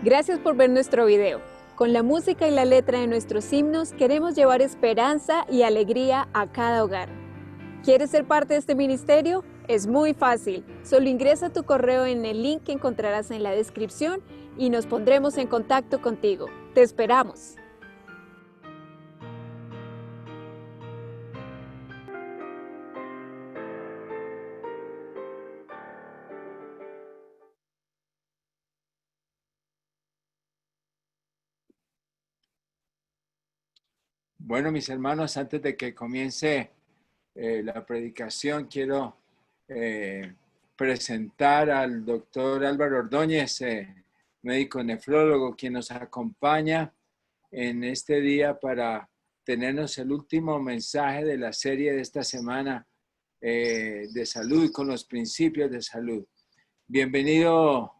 Gracias por ver nuestro video. Con la música y la letra de nuestros himnos queremos llevar esperanza y alegría a cada hogar. ¿Quieres ser parte de este ministerio? Es muy fácil. Solo ingresa tu correo en el link que encontrarás en la descripción y nos pondremos en contacto contigo. ¡Te esperamos! Bueno, mis hermanos, antes de que comience la predicación, quiero presentar al doctor Álvaro Ordóñez, médico nefrólogo, quien nos acompaña en este día para tenernos el último mensaje de la serie de esta semana de salud y con los principios de salud. Bienvenido,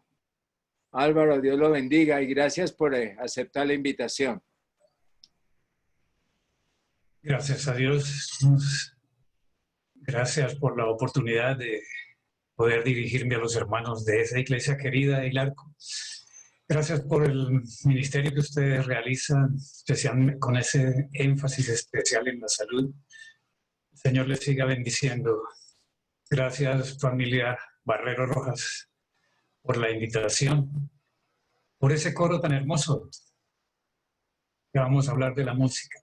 Álvaro, Dios lo bendiga y gracias por aceptar la invitación. Gracias a Dios. Gracias por la oportunidad de poder dirigirme a los hermanos de esa iglesia querida del Arco. Gracias por el ministerio que ustedes realizan, especialmente con ese énfasis especial en la salud. El Señor les siga bendiciendo. Gracias, familia Barrero Rojas, por la invitación, por ese coro tan hermoso que vamos a hablar de la música.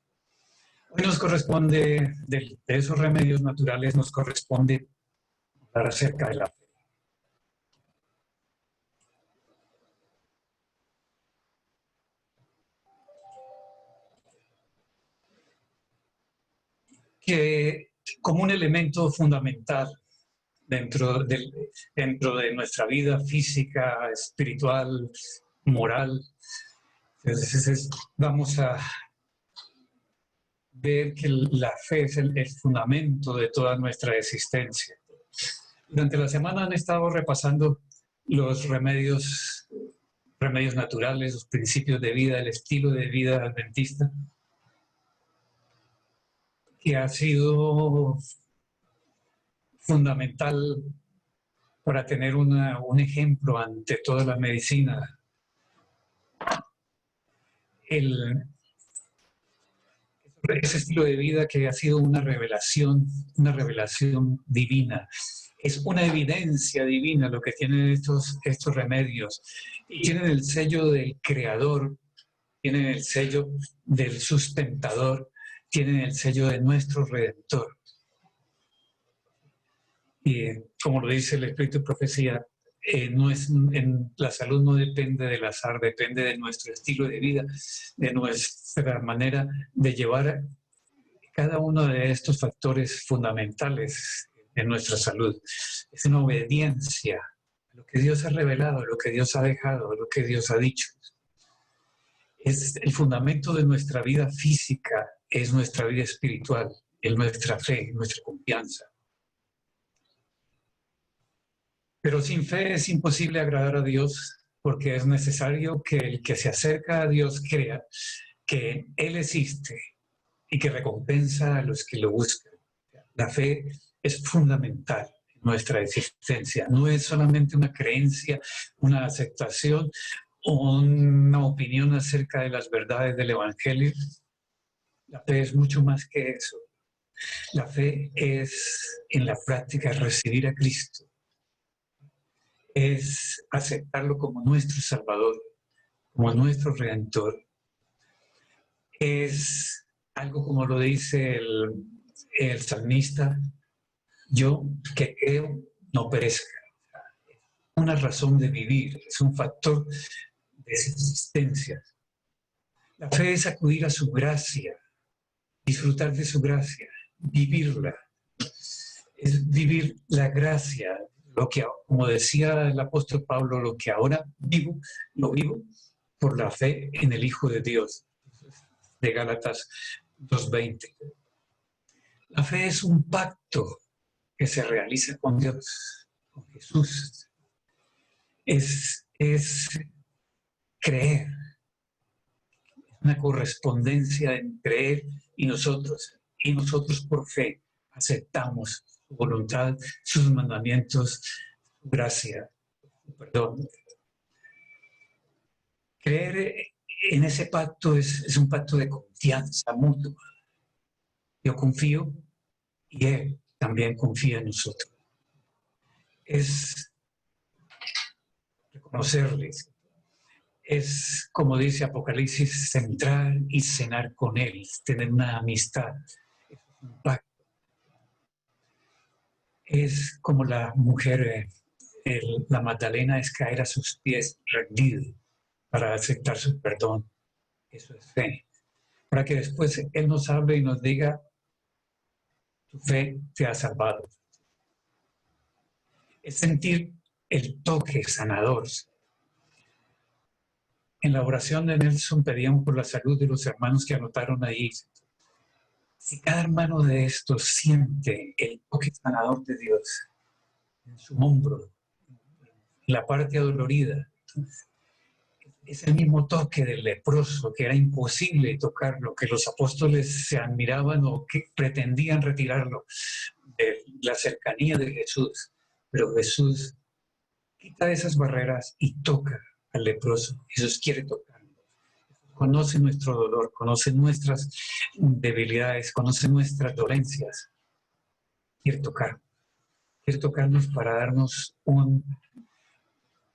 Hoy nos corresponde, de esos remedios naturales, nos corresponde hablar acerca de la fe. Que como un elemento fundamental dentro de nuestra vida física, espiritual, moral, entonces vamos a ver que la fe es el fundamento de toda nuestra existencia. Durante la semana han estado repasando los remedios naturales, los principios de vida, el estilo de vida adventista, que ha sido fundamental para tener un ejemplo ante toda la medicina. Ese estilo de vida que ha sido una revelación divina. Es una evidencia divina lo que tienen estos remedios. Y tienen el sello del Creador, tienen el sello del Sustentador, tienen el sello de nuestro Redentor. Y como lo dice el Espíritu de Profecía, la salud no depende del azar, depende de nuestro estilo de vida, de nuestra manera de llevar cada uno de estos factores fundamentales en nuestra salud es una obediencia a lo que Dios ha revelado, a lo que Dios ha dejado, a lo que Dios ha dicho. Es el fundamento de nuestra vida física, es nuestra vida espiritual, es nuestra fe, nuestra confianza. Pero sin fe es imposible agradar a Dios, porque es necesario que el que se acerca a Dios crea que Él existe y que recompensa a los que lo buscan. La fe es fundamental en nuestra existencia. No es solamente una creencia, una aceptación o una opinión acerca de las verdades del Evangelio. La fe es mucho más que eso. La fe es, en la práctica, recibir a Cristo. Es aceptarlo como nuestro Salvador, como nuestro Redentor. Es algo como lo dice el salmista: yo que creo no perezca. Una razón de vivir, es un factor de existencia. La fe es acudir a su gracia, disfrutar de su gracia, vivirla. Es vivir la gracia, lo que, como decía el apóstol Pablo, lo que ahora vivo, lo vivo por la fe en el Hijo de Dios, de Gálatas 2:20. La fe es un pacto que se realiza con Dios, con Jesús. Es creer, una correspondencia entre Él y nosotros por fe aceptamos su voluntad, sus mandamientos, su gracia, su perdón. Creer en ese pacto es un pacto de confianza mutua. Yo confío y Él también confía en nosotros. Es reconocerle. Es, como dice Apocalipsis, entrar y cenar con Él, tener una amistad, un pacto. Es como la mujer, la Magdalena, es caer a sus pies rendido para aceptar su perdón. Eso es fe. Para que después Él nos hable y nos diga: tu fe te ha salvado. Es sentir el toque sanador. En la oración de Nelson pedían por la salud de los hermanos que anotaron ahí. Si cada hermano de estos siente el toque sanador de Dios en su hombro, en la parte adolorida, es el mismo toque del leproso, que era imposible tocarlo, que los apóstoles se admiraban o que pretendían retirarlo de la cercanía de Jesús. Pero Jesús quita esas barreras y toca al leproso. Jesús quiere tocarlo. Conoce nuestro dolor, conoce nuestras debilidades, conoce nuestras dolencias. Quiere tocarnos para darnos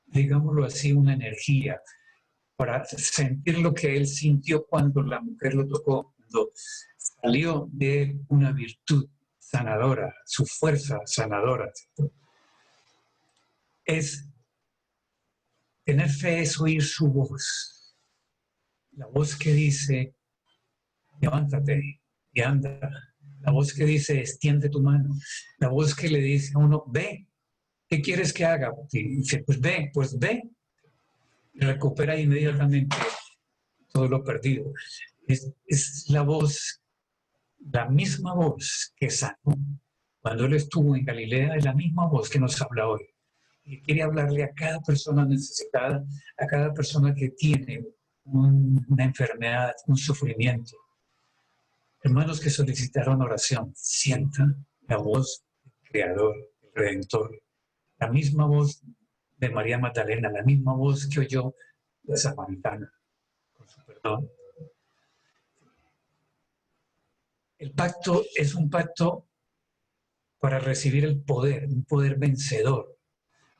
digámoslo así, una energía, para sentir lo que Él sintió cuando la mujer lo tocó, cuando salió de una virtud sanadora, su fuerza sanadora. Tener fe es oír su voz, la voz que dice: levántate y anda, la voz que dice: extiende tu mano, la voz que le dice a uno: ve, ¿qué quieres que haga? Y dice: pues ve, y recupera inmediatamente todo lo perdido. Es la voz, la misma voz que sanó cuando Él estuvo en Galilea, es la misma voz que nos habla hoy. Y quiere hablarle a cada persona necesitada, a cada persona que tiene una enfermedad, un sufrimiento. Hermanos que solicitaron oración, sientan la voz del Creador, del Redentor, la misma voz de María Magdalena, la misma voz que oyó la samaritana, con su perdón. El pacto es un pacto para recibir el poder, un poder vencedor,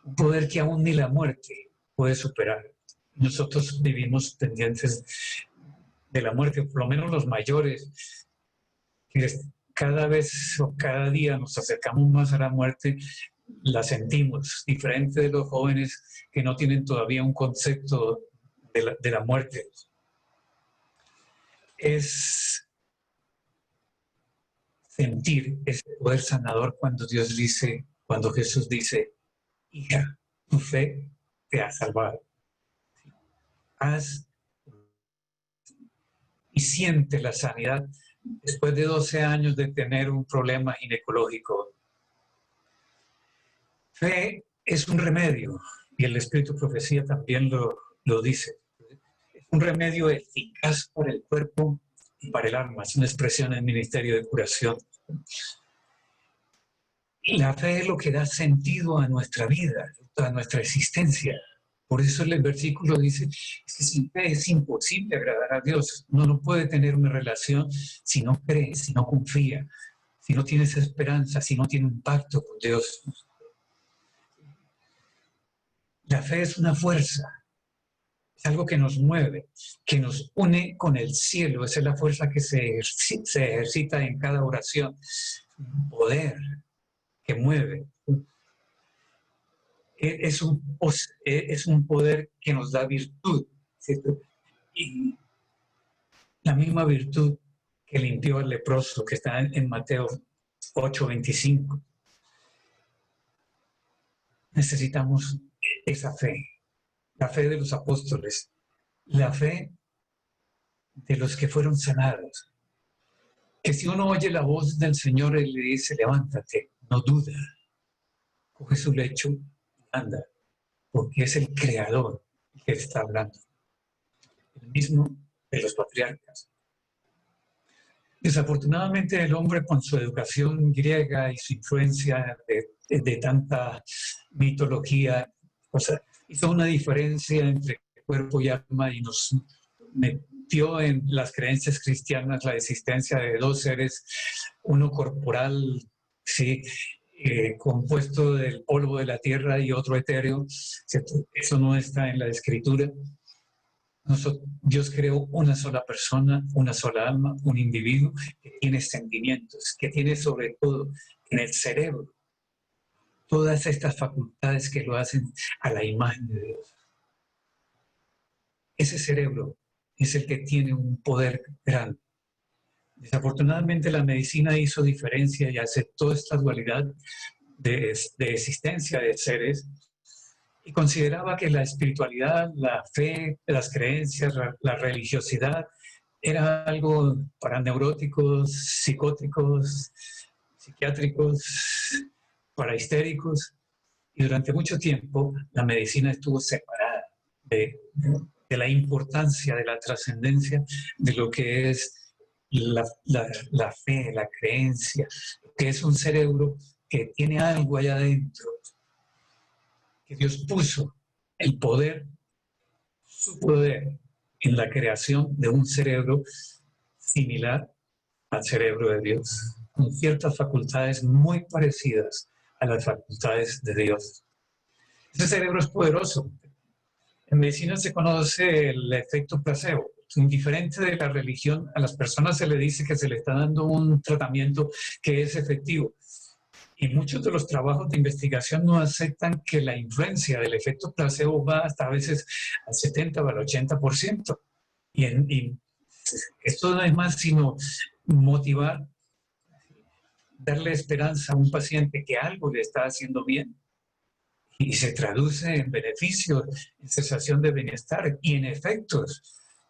un poder que aún ni la muerte puede superar. Nosotros vivimos pendientes de la muerte, por lo menos los mayores, que cada vez o cada día nos acercamos más a la muerte, la sentimos, diferente de los jóvenes que no tienen todavía un concepto de la muerte. Es sentir ese poder sanador cuando cuando Jesús dice, hija, tu fe te ha salvado. Haz y siente la sanidad después de 12 años de tener un problema ginecológico. Fe es un remedio, y el Espíritu Profecía también lo dice. Es un remedio eficaz para el cuerpo y para el alma. Es una expresión en el Ministerio de Curación. Y la fe es lo que da sentido a nuestra vida, a nuestra existencia. Por eso el versículo dice, es que sin fe es imposible agradar a Dios. Uno no puede tener una relación si no cree, si no confía, si no tienes esperanza, si no tiene un pacto con Dios. La fe es una fuerza, es algo que nos mueve, que nos une con el cielo. Esa es la fuerza que se ejercita en cada oración. Un poder que mueve. Es un poder que nos da virtud, ¿cierto? Y la misma virtud que limpió al leproso, que está en Mateo 8:25. Necesitamos esa fe, la fe de los apóstoles, la fe de los que fueron sanados. Que si uno oye la voz del Señor, Él le dice, levántate, no duda, coge su lecho, anda, porque es el Creador que está hablando, el mismo de los patriarcas. Desafortunadamente el hombre, con su educación griega y su influencia de tanta mitología, hizo una diferencia entre cuerpo y alma y nos metió en las creencias cristianas la existencia de dos seres, uno corporal, ¿sí? Compuesto del polvo de la tierra, y otro etéreo, ¿cierto? Eso no está en la Escritura. Dios creó una sola persona, una sola alma, un individuo que tiene sentimientos, que tiene sobre todo en el cerebro todas estas facultades que lo hacen a la imagen de Dios. Ese cerebro es el que tiene un poder grande. Desafortunadamente la medicina hizo diferencia y aceptó esta dualidad de existencia de seres y consideraba que la espiritualidad, la fe, las creencias, la religiosidad era algo para neuróticos, psicóticos, psiquiátricos, para histéricos, y durante mucho tiempo la medicina estuvo separada de la importancia, de la trascendencia de lo que es la fe, la creencia, que es un cerebro que tiene algo allá adentro, que Dios puso el poder, su poder, en la creación de un cerebro similar al cerebro de Dios, con ciertas facultades muy parecidas a las facultades de Dios. Ese cerebro es poderoso. En medicina se conoce el efecto placebo. Indiferente de la religión, a las personas se le dice que se le está dando un tratamiento que es efectivo. Y muchos de los trabajos de investigación no aceptan que la influencia del efecto placebo va hasta a veces al 70 o al 80%. Y esto no es más sino motivar, darle esperanza a un paciente que algo le está haciendo bien y se traduce en beneficios, en sensación de bienestar y en efectos.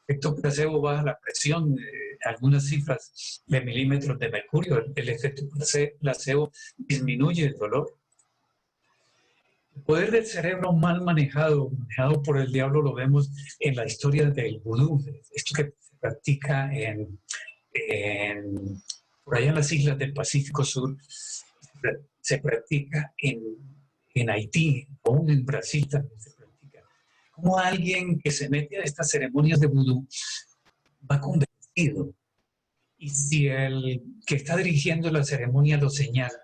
Efecto placebo baja la presión, algunas cifras de milímetros de mercurio. El efecto placebo disminuye el dolor. El poder del cerebro mal manejado por el diablo, lo vemos en la historia del vudú. Esto que se practica por allá en las islas del Pacífico Sur, se practica en Haití, aún en Brasil también se practica. Como alguien que se mete a estas ceremonias de vudú va convencido, y si el que está dirigiendo la ceremonia lo señala,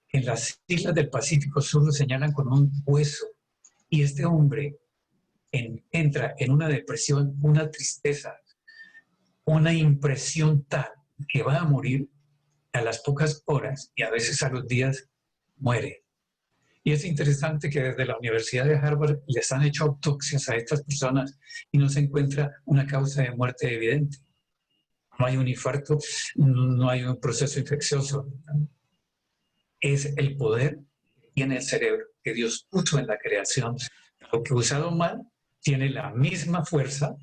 en las islas del Pacífico Sur lo señalan con un hueso, y este hombre entra en una depresión, una tristeza, una impresión tal que va a morir a las pocas horas, y a veces a los días muere. Y es interesante que desde la Universidad de Harvard les han hecho autopsias a estas personas y no se encuentra una causa de muerte evidente. no hay un infarto, no hay un proceso infeccioso. Es el poder que tiene el cerebro, que Dios puso en la creación. Lo que usado mal tiene la misma fuerza,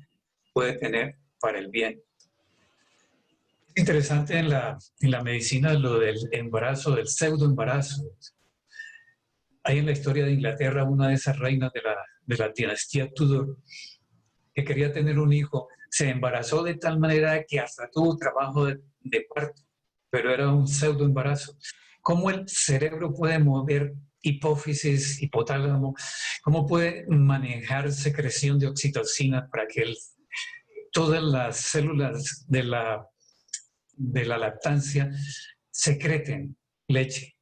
puede tener para el bien. Es interesante en la medicina lo del embarazo, del pseudoembarazo. Hay en la historia de Inglaterra una de esas reinas de la dinastía Tudor que quería tener un hijo, se embarazó de tal manera que hasta tuvo trabajo de parto, pero era un pseudoembarazo. ¿Cómo el cerebro puede mover hipófisis, hipotálamo? ¿Cómo puede manejar secreción de oxitocina para que todas las células de la lactancia secreten leche?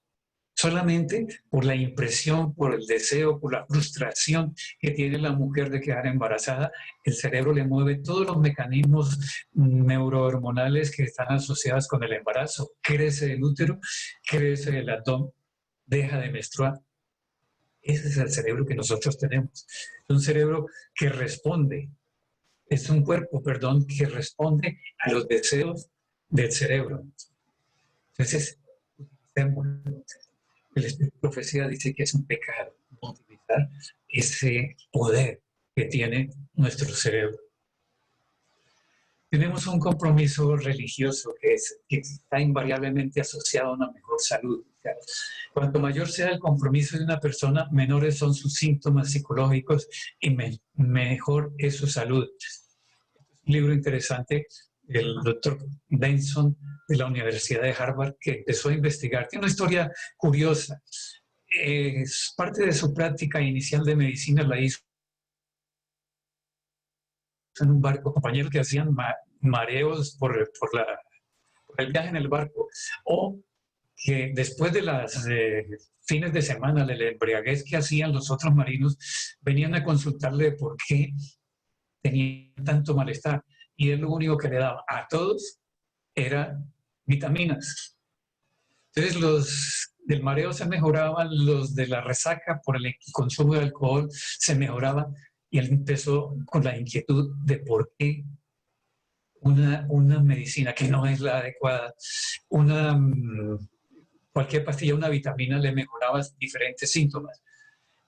Solamente por la impresión, por el deseo, por la frustración que tiene la mujer de quedar embarazada, el cerebro le mueve todos los mecanismos neurohormonales que están asociados con el embarazo. Crece el útero, crece el abdomen, deja de menstruar. Ese es el cerebro que nosotros tenemos. Es un cerebro que responde, es un cuerpo, perdón, que responde a los deseos del cerebro. Entonces, el Espíritu de Profecía dice que es un pecado no utilizar ese poder que tiene nuestro cerebro. Tenemos un compromiso religioso que está invariablemente asociado a una mejor salud. Cuanto mayor sea el compromiso de una persona, menores son sus síntomas psicológicos y mejor es su salud. Un libro interesante del doctor Benson de la Universidad de Harvard, que empezó a investigar. Tiene una historia curiosa. Parte de su práctica inicial de medicina la hizo en un barco, compañeros que hacían mareos por el viaje en el barco, o que después de las fines de semana, de la embriaguez que hacían los otros marinos, venían a consultarle por qué tenían tanto malestar. Y él lo único que le daba a todos era vitaminas. Entonces los del mareo se mejoraban, los de la resaca por el consumo de alcohol se mejoraban, y él empezó con la inquietud de por qué una medicina que no es la adecuada, cualquier pastilla, una vitamina le mejoraba diferentes síntomas.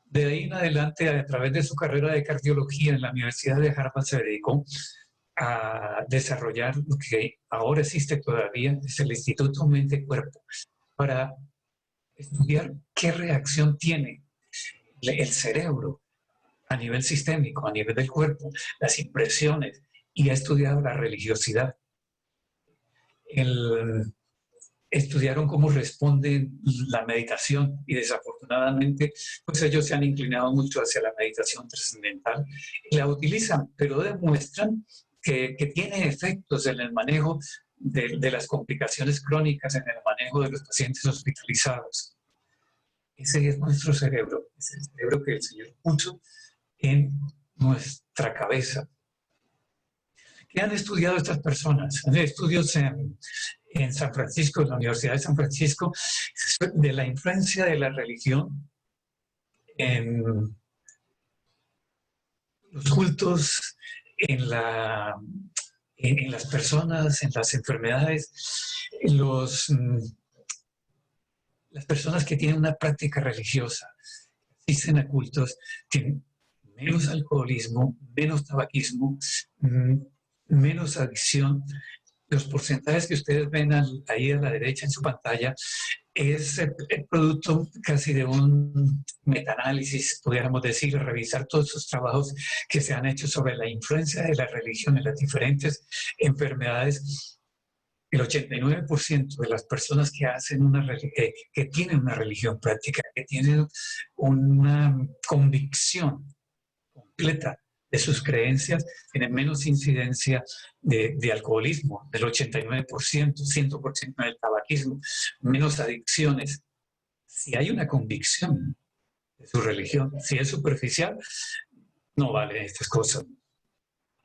De ahí en adelante, a través de su carrera de cardiología en la Universidad de Harvard, se dedicó a desarrollar lo que ahora existe todavía, es el Instituto Mente-Cuerpo, para estudiar qué reacción tiene el cerebro a nivel sistémico, a nivel del cuerpo, las impresiones, y ha estudiado la religiosidad. Estudiaron cómo responde la meditación, y desafortunadamente pues ellos se han inclinado mucho hacia la meditación trascendental y la utilizan, pero demuestran que tiene efectos en el manejo de las complicaciones crónicas, en el manejo de los pacientes hospitalizados. Ese es nuestro cerebro, es el cerebro que el Señor puso en nuestra cabeza. ¿Qué han estudiado estas personas? Han estudios en San Francisco, en la Universidad de San Francisco, de la influencia de la religión en los cultos, en las personas, en las enfermedades, las personas que tienen una práctica religiosa, asisten a cultos, tienen menos alcoholismo, menos tabaquismo, menos adicción. Los porcentajes que ustedes ven ahí a la derecha en su pantalla es el producto casi de un metaanálisis, pudiéramos decir, revisar todos esos trabajos que se han hecho sobre la influencia de la religión en las diferentes enfermedades. El 89% de las personas que que tienen una religión práctica, que tienen una convicción completa de sus creencias, tienen menos incidencia de alcoholismo, del 89%, 100% del tabaquismo, menos adicciones. Si hay una convicción de su religión, si es superficial, no vale estas cosas.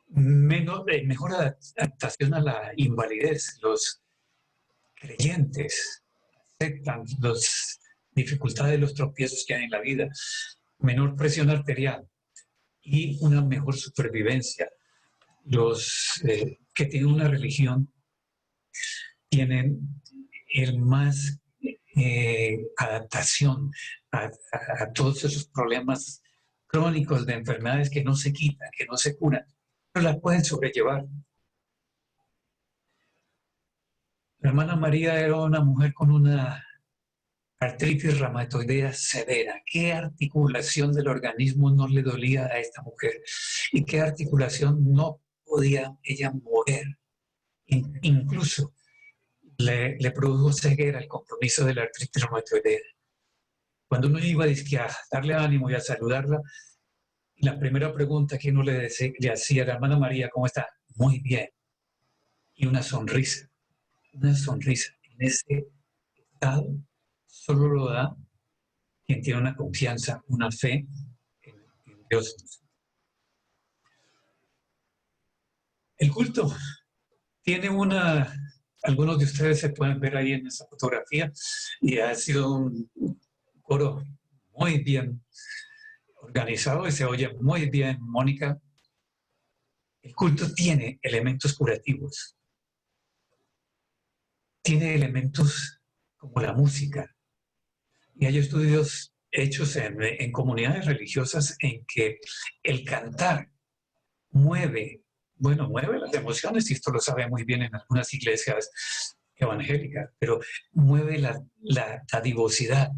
Mejor adaptación a la invalidez. Los creyentes aceptan las dificultades, los tropiezos que hay en la vida, menor presión arterial y una mejor supervivencia. Los que tienen una religión tienen el más adaptación a todos esos problemas crónicos de enfermedades que no se quitan, que no se curan, pero las pueden sobrellevar. La hermana María era una mujer con una artritis reumatoidea severa. ¿Qué articulación del organismo no le dolía a esta mujer? ¿Y qué articulación no podía ella mover? Incluso le produjo ceguera el compromiso de la artritis reumatoidea. Cuando uno iba a darle ánimo y a saludarla, la primera pregunta que uno le hacía a la hermana María, ¿cómo está? Muy bien. Y una sonrisa. Una sonrisa. En ese estado solo lo da quien tiene una confianza, una fe en Dios. El culto tiene algunos de ustedes se pueden ver ahí en esa fotografía, y ha sido un coro muy bien organizado y se oye muy bien, Mónica. El culto tiene elementos curativos, tiene elementos como la música, y hay estudios hechos en comunidades religiosas en que el cantar mueve las emociones, y esto lo sabe muy bien en algunas iglesias evangélicas, pero mueve la dadivosidad.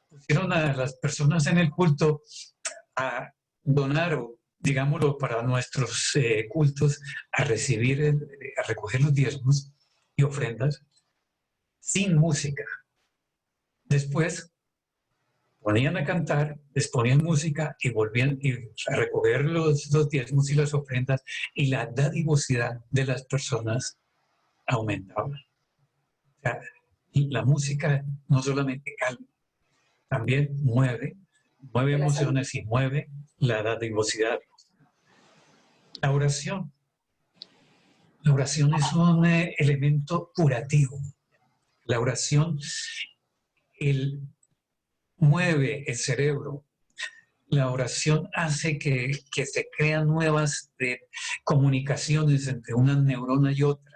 Pusieron a las personas en el culto a donar, o digámoslo para nuestros cultos, a recoger los diezmos y ofrendas sin música. Después ponían a cantar, les ponían música y volvían a recoger los diezmos y las ofrendas, y la dadivosidad de las personas aumentaba. O sea, la música no solamente calma, también mueve emociones y mueve la dadivosidad. La oración es un elemento curativo. La oración mueve el cerebro. La oración hace que se crean nuevas comunicaciones entre una neurona y otra.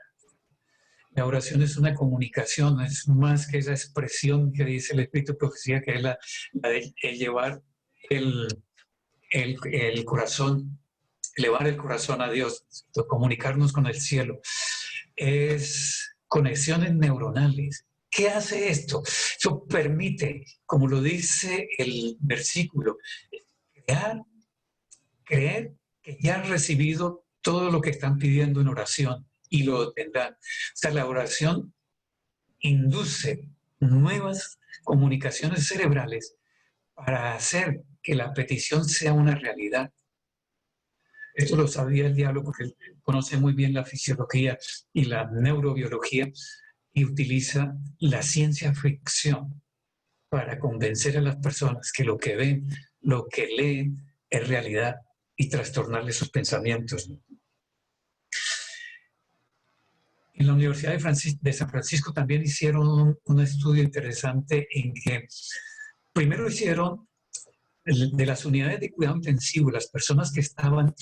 La oración es una comunicación, es más que esa expresión que dice el Espíritu de Profecía, que es la de llevar el corazón, elevar el corazón a Dios, comunicarnos con el cielo. Es conexiones neuronales. ¿Qué hace esto? Eso permite, como lo dice el versículo, creer que ya han recibido todo lo que están pidiendo en oración y lo tendrán. O sea, la oración induce nuevas comunicaciones cerebrales para hacer que la petición sea una realidad. Esto lo sabía el diablo porque él conoce muy bien la fisiología y la neurobiología, y utiliza la ciencia ficción para convencer a las personas que lo que ven, lo que leen es realidad, y trastornarles sus pensamientos. En la Universidad de San Francisco también hicieron un estudio interesante en que primero hicieron de las unidades de cuidado intensivo, las personas que estaban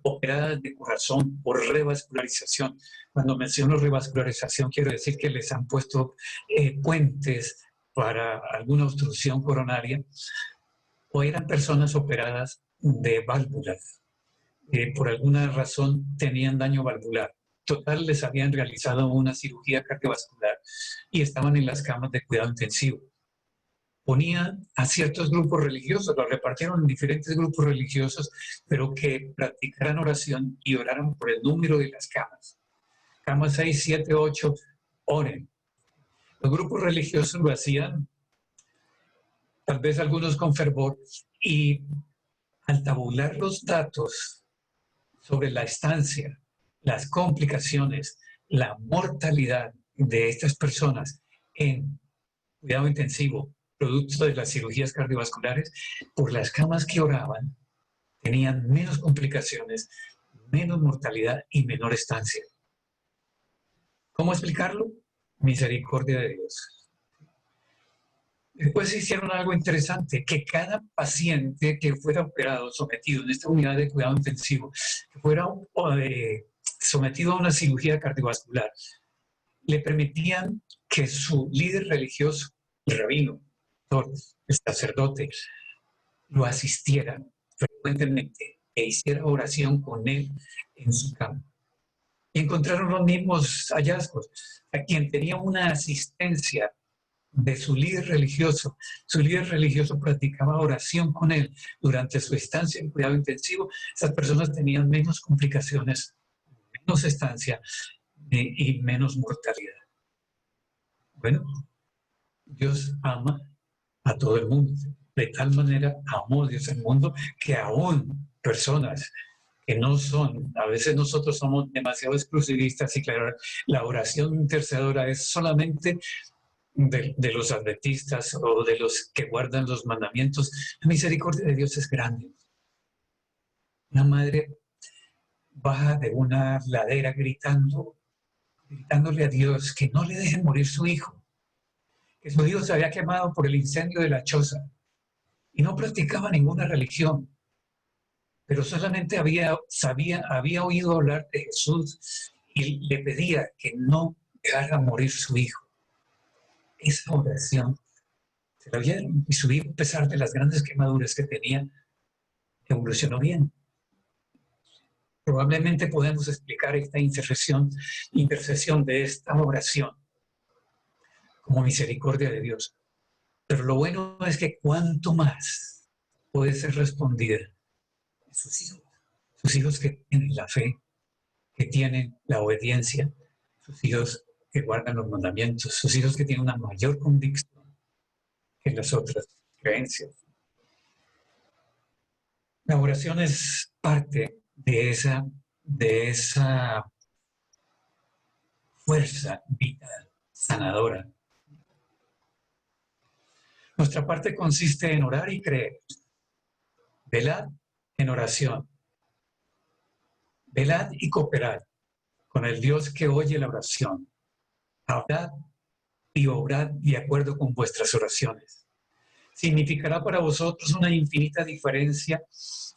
operadas de corazón por revascularización. Cuando menciono revascularización, quiero decir que les han puesto puentes para alguna obstrucción coronaria, o eran personas operadas de válvulas. Por alguna razón tenían daño valvular. Total, les habían realizado una cirugía cardiovascular y estaban en las camas de cuidado intensivo. Ponían a ciertos grupos religiosos, los repartieron en diferentes grupos religiosos, pero que practicaran oración y oraran por el número de las camas. Camas 6, 7, 8, oren. Los grupos religiosos lo hacían, tal vez algunos con fervor, y al tabular los datos sobre la estancia, las complicaciones, la mortalidad de estas personas en cuidado intensivo, producto de las cirugías cardiovasculares, por las camas que oraban, tenían menos complicaciones, menos mortalidad y menor estancia. ¿Cómo explicarlo? Misericordia de Dios. Después hicieron algo interesante, que cada paciente que fuera operado, sometido en esta unidad de cuidado intensivo, que fuera sometido a una cirugía cardiovascular, le permitían que su líder religioso, el rabino, el sacerdote, lo asistiera frecuentemente e hiciera oración con él en su cama. Y encontraron los mismos hallazgos. A quien tenía una asistencia de su líder religioso practicaba oración con él durante su estancia en cuidado intensivo, esas personas tenían menos complicaciones, menos estancia y menos mortalidad. Bueno, Dios ama a todo el mundo. De tal manera amó Dios el mundo que aún personas que no son, a veces nosotros somos demasiado exclusivistas y claro, la oración intercedora es solamente de los adventistas o de los que guardan los mandamientos. La misericordia de Dios es grande. Una madre baja de una ladera gritándole a Dios que no le deje morir su hijo, que su hijo se había quemado por el incendio de la choza y no practicaba ninguna religión, pero solamente había oído hablar de Jesús y le pedía que no dejara morir su hijo. Esa oración se la oyeron y su hijo, a pesar de las grandes quemaduras que tenía, evolucionó bien. Probablemente podemos explicar esta intercesión de esta oración como misericordia de Dios. Pero lo bueno es que cuanto más puede ser respondida a sus hijos que tienen la fe, que tienen la obediencia, sus hijos que guardan los mandamientos, sus hijos que tienen una mayor convicción que las otras creencias. La oración es parte de esa fuerza vital, sanadora. Nuestra parte consiste en orar y creer. Velad en oración. Velad y cooperad con el Dios que oye la oración. Hablad y obrad de acuerdo con vuestras oraciones. Significará para vosotros una infinita diferencia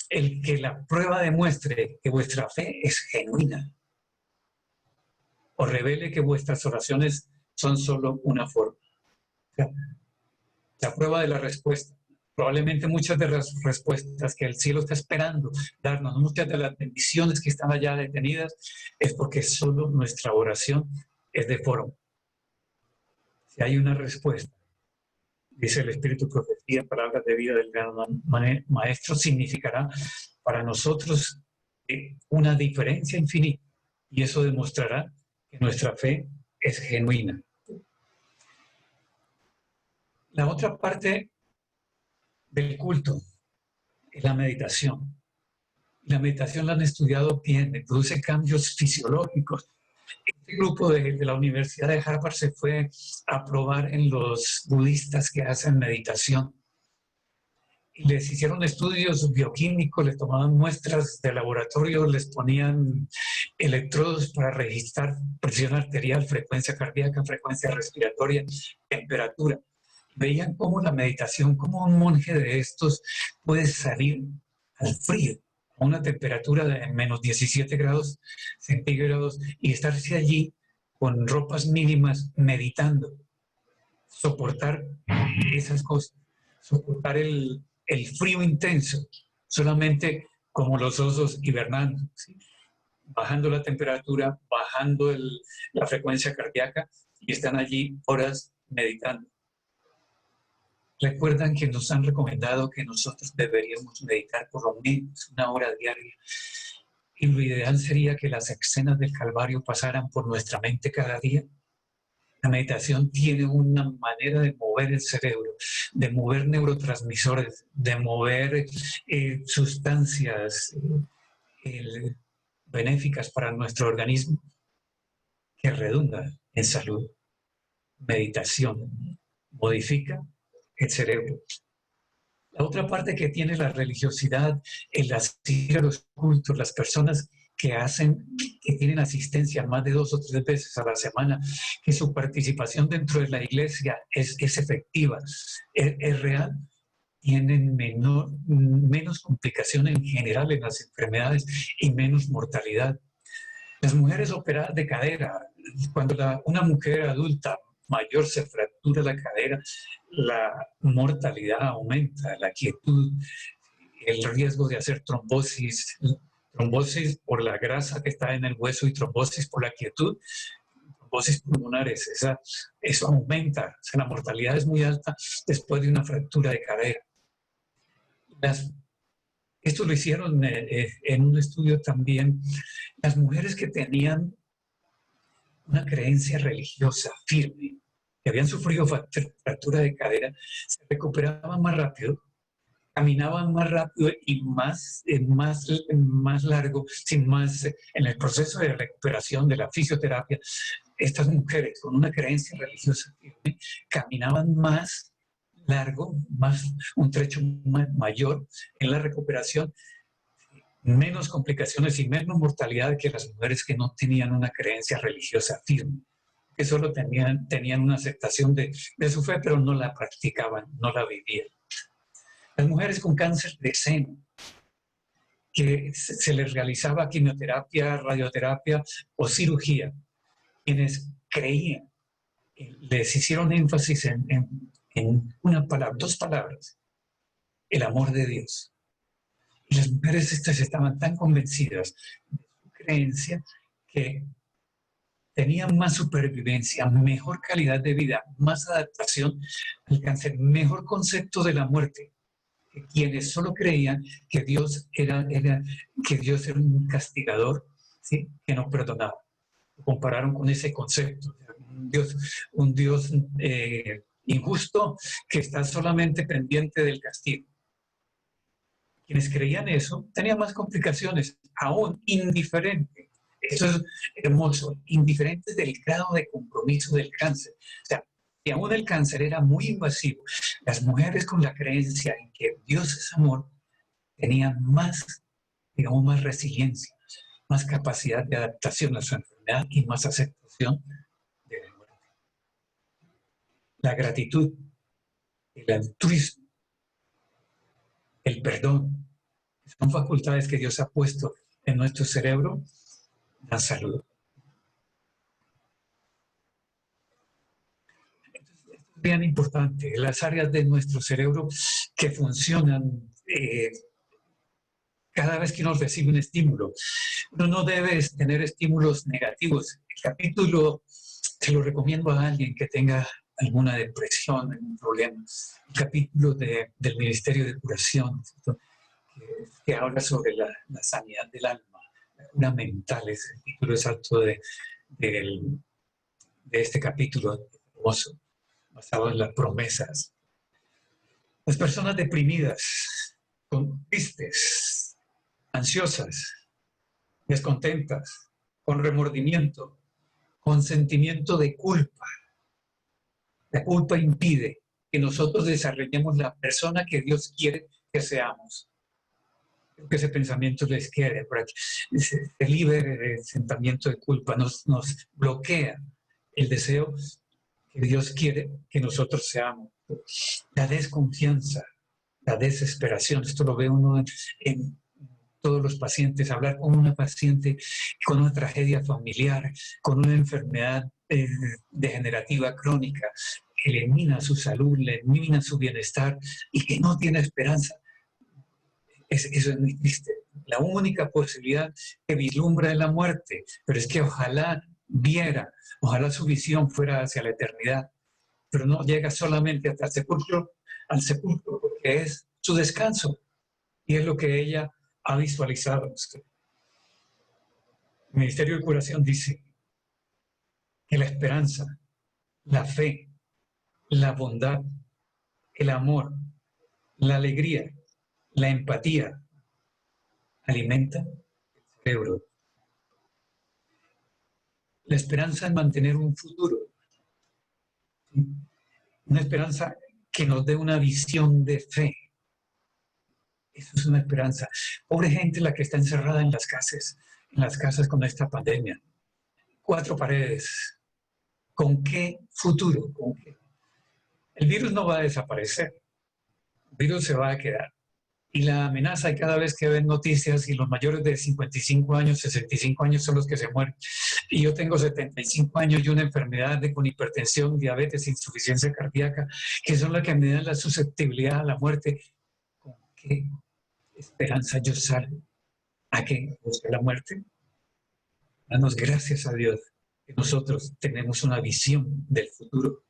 el que la prueba demuestre que vuestra fe es genuina o revele que vuestras oraciones son solo una forma. O sea, la prueba de la respuesta. Probablemente muchas de las respuestas que el cielo está esperando darnos, muchas de las bendiciones que están allá detenidas, es porque solo nuestra oración es de forma. Si hay una respuesta, dice el Espíritu Profecía, palabras de vida del gran maestro, significará para nosotros una diferencia infinita y eso demostrará que nuestra fe es genuina. La otra parte del culto es la meditación. La meditación la han estudiado bien, produce cambios fisiológicos. Este grupo de la Universidad de Harvard se fue a probar en los budistas que hacen meditación. Y les hicieron estudios bioquímicos, les tomaban muestras de laboratorio, les ponían electrodos para registrar presión arterial, frecuencia cardíaca, frecuencia respiratoria, temperatura. Veían cómo la meditación, cómo un monje de estos puede salir al frío, a una temperatura de menos 17 grados centígrados y estarse allí con ropas mínimas meditando, soportar esas cosas, soportar el frío intenso, solamente como los osos hibernando, ¿sí? Bajando la temperatura, bajando la frecuencia cardíaca y están allí horas meditando. Recuerdan que nos han recomendado que nosotros deberíamos meditar por lo menos 1 hora diaria. Y lo ideal sería que las escenas del Calvario pasaran por nuestra mente cada día. La meditación tiene una manera de mover el cerebro, de mover neurotransmisores, de mover sustancias benéficas para nuestro organismo que redunda en salud. Meditación modifica el cerebro. La otra parte que tiene la religiosidad, el asistir a los cultos, las personas que tienen asistencia más de 2 o 3 veces a la semana, que su participación dentro de la iglesia es efectiva, es real, tienen menos complicaciones en general en las enfermedades y menos mortalidad. Las mujeres operadas de cadera, cuando una mujer adulta mayor se fractura la cadera, la mortalidad aumenta, la quietud, el riesgo de hacer trombosis, trombosis por la grasa que está en el hueso y trombosis por la quietud, trombosis pulmonares, eso aumenta, o sea, la mortalidad es muy alta después de una fractura de cadera. Esto lo hicieron en un estudio también. Las mujeres que tenían una creencia religiosa firme, que habían sufrido fractura de cadera, se recuperaban más rápido, caminaban más rápido y más largo, en el proceso de recuperación de la fisioterapia. Estas mujeres con una creencia religiosa firme caminaban más largo, un trecho mayor en la recuperación, menos complicaciones y menos mortalidad que las mujeres que no tenían una creencia religiosa firme, que solo tenían una aceptación de su fe, pero no la practicaban, no la vivían. Las mujeres con cáncer de seno, que se les realizaba quimioterapia, radioterapia o cirugía, quienes creían, les hicieron énfasis en dos palabras: el amor de Dios. Y las mujeres estas estaban tan convencidas de su creencia que tenían más supervivencia, mejor calidad de vida, más adaptación al cáncer, mejor concepto de la muerte, que quienes solo creían que Dios era un castigador, ¿sí?, que no perdonaba. Lo compararon con ese concepto, un Dios injusto que está solamente pendiente del castigo. Quienes creían eso tenían más complicaciones, aún indiferente. Eso es hermoso, indiferentes del grado de compromiso del cáncer. O sea, y aún el cáncer era muy invasivo. Las mujeres con la creencia en que Dios es amor tenían más resiliencia, más capacidad de adaptación a su enfermedad y más aceptación de la muerte. La gratitud, el altruismo, el perdón, son facultades que Dios ha puesto en nuestro cerebro, la salud. Esto es bien importante. Las áreas de nuestro cerebro que funcionan cada vez que uno recibe un estímulo. Uno no debe tener estímulos negativos. El capítulo se lo recomiendo a alguien que tenga alguna depresión, algún problema. El capítulo del Ministerio de Curación, que habla sobre la sanidad del alma, la cura mental, es el título exacto de este capítulo hermoso, basado en las promesas. Las personas deprimidas, tristes, ansiosas, descontentas, con remordimiento, con sentimiento de culpa. La culpa impide que nosotros desarrollemos la persona que Dios quiere que seamos. Creo que ese pensamiento les quiere, para que se libere del sentimiento de culpa, nos bloquea el deseo que Dios quiere que nosotros seamos. La desconfianza, la desesperación, esto lo ve uno en todos los pacientes. Hablar con una paciente con una tragedia familiar, con una enfermedad degenerativa crónica, que le mina su salud, le mina su bienestar y que no tiene esperanza. Eso es muy triste. La única posibilidad que vislumbra es la muerte, pero es que ojalá su visión fuera hacia la eternidad, pero no llega solamente hasta el sepulcro, porque es su descanso y es lo que ella ha visualizado. El Ministerio de Curación dice que la esperanza, la fe, la bondad, el amor, la alegría, la empatía alimentan el cerebro. La esperanza en mantener un futuro, ¿sí?, una esperanza que nos dé una visión de fe. Eso es una esperanza. Pobre gente la que está encerrada en las casas con esta pandemia. 4 paredes. ¿Con qué futuro? ¿Con qué? El virus no va a desaparecer. El virus se va a quedar. Y la amenaza, y cada vez que ven noticias, y los mayores de 55 años, 65 años son los que se mueren. Y yo tengo 75 años y una enfermedad con hipertensión, diabetes, insuficiencia cardíaca, que son las que me dan la susceptibilidad a la muerte. ¿Con qué esperanza yo salgo? ¿A qué? ¿Buscar la muerte? Danos gracias a Dios que nosotros tenemos una visión del futuro.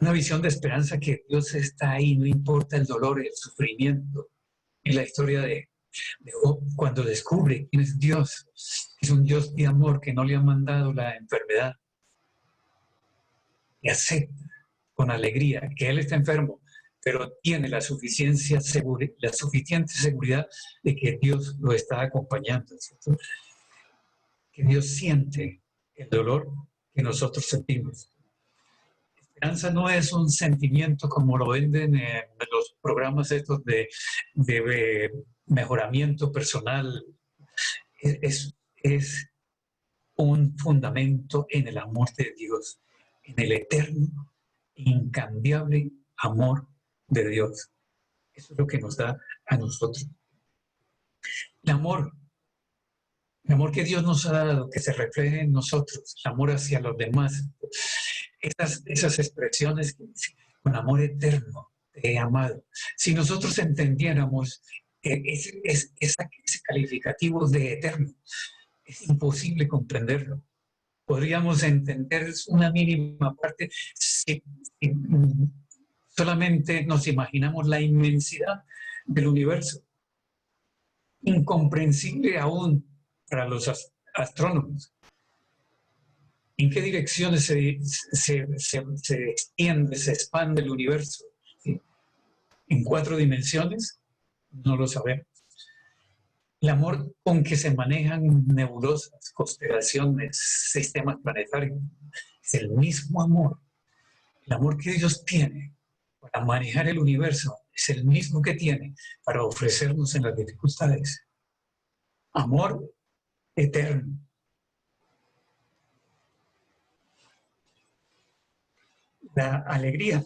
Una visión de esperanza que Dios está ahí, no importa el dolor, el sufrimiento. En la historia de Job, cuando descubre quién es Dios, es un Dios de amor que no le ha mandado la enfermedad. Y acepta con alegría que él está enfermo, pero tiene la suficiente seguridad de que Dios lo está acompañando, ¿cierto? Que Dios siente el dolor que nosotros sentimos. Esperanza no es un sentimiento como lo venden en los programas estos de mejoramiento personal. Es un fundamento en el amor de Dios, en el eterno, incambiable amor de Dios. Eso es lo que nos da a nosotros. El amor que Dios nos ha dado, que se refleje en nosotros, el amor hacia los demás. Esas expresiones con amor eterno, te he amado. Si nosotros entendiéramos ese calificativo de eterno, es imposible comprenderlo. Podríamos entender una mínima parte si solamente nos imaginamos la inmensidad del universo. Incomprensible aún para los astrónomos. ¿En qué direcciones se extiende, se expande el universo? ¿Sí? ¿En 4 dimensiones? No lo sabemos. El amor con que se manejan nebulosas, constelaciones, sistemas planetarios, es el mismo amor. El amor que Dios tiene para manejar el universo es el mismo que tiene para ofrecernos en las dificultades. Amor eterno. La alegría